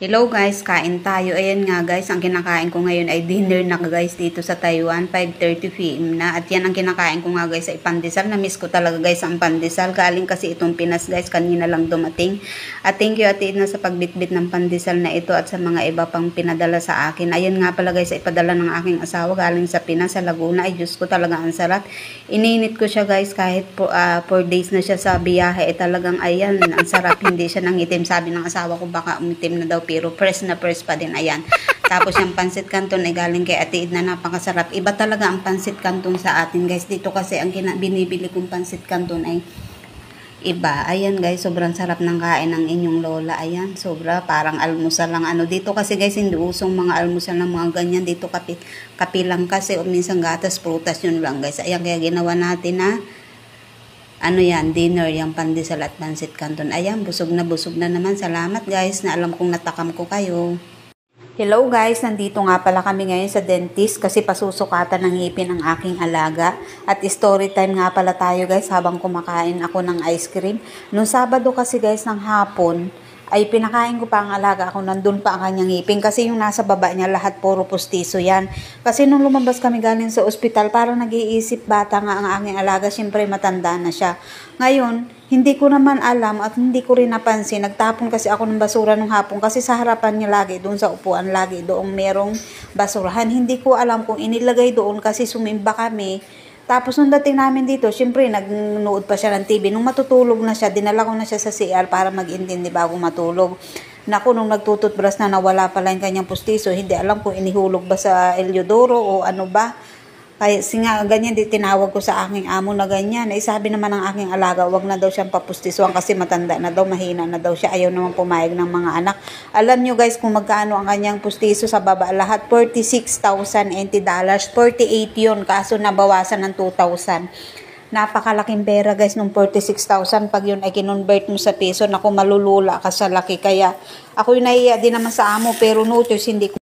Hello guys, kain tayo. Ayan nga guys, ang kinakain ko ngayon ay dinner na guys dito sa Taiwan, 5:30 PM na. At yan ang kinakain ko nga guys ay pandesal. Na-miss ko talaga guys ang pandesal. Galing kasi itong Pinas guys, kanina lang dumating. At thank you Ate Edna sa pagbitbit ng pandesal na ito at sa mga iba pang pinadala sa akin. Ayan nga pala guys, ay ipadala ng aking asawa galing sa Pinas, sa Laguna. Ay Diyos ko, talaga ang sarap. Ininit ko siya guys kahit 4 days na siya sa biyahe. Talagang ayan, ang sarap. Hindi siya nangitim. Sabi ng asawa ko baka umitim na daw, pero fresh na fresh pa din. Ayan. Tapos yung pansit canton ay galing kay Ate Edna, napakasarap. Iba talaga ang pansit canton sa atin guys. Dito kasi ang binibili kong pansit canton ay iba. Ayan guys, sobrang sarap ng kain ng inyong lola. Ayan, sobra. Parang almusal lang. Dito kasi guys, hindi usong mga almusal ng mga ganyan. Dito kape lang kasi o minsan gatas, prutas, yun lang guys. Ayan, kaya ginawa natin na dinner, yung pandesal at pansit canton. Ayan, busog na naman. Salamat guys, na alam kong natakam ko kayo. Hello guys, nandito nga pala kami ngayon sa dentist kasi pasusukatan ng ngipin ng aking alaga. At story time nga pala tayo guys habang kumakain ako ng ice cream. Noong Sabado kasi guys ng hapon, ay pinakain ko pa ang alaga ako, nandun pa ang kanyang ngipin kasi yung nasa baba niya lahat puro pustiso yan. Kasi nung lumabas kami galing sa ospital, parang nag-iisip bata nga ang aking alaga, syempre matanda na siya. Ngayon, hindi ko naman alam at hindi ko rin napansin, nagtapon kasi ako ng basura nung hapon kasi sa harapan niya lagi, doon sa upuan lagi, doon merong basurahan. Hindi ko alam kung inilagay doon kasi sumimba kami. Tapos nung dating namin dito, syempre nagnuod pa siya ng TV. Nung matutulog na siya, dinala ko na siya sa CR para mag-intindi bago matulog. Naku, nung nagtututbrush na nawala pala yung kanyang pustiso, hindi alam kung inihulog ba sa Eliodoro o ano ba. Kaya ganyan din tinawag ko sa aking amo na ganyan. Ay sabi naman ng aking alaga, wag na daw siyang papustisuan kasi matanda na daw, mahina na daw siya. Ayaw naman pumayag ng mga anak. Alam nyo guys kung magkano ang kanyang pustiso sa baba. Lahat $46,000 $48 yun. Kaso nabawasan ng 2,000. Napakalaking pera guys nung 46,000. Pag yun ay kinonvert mo sa peso, naku malulula ka sa laki. Kaya ako yung nahiya din naman sa amo, pero no choice, hindi ko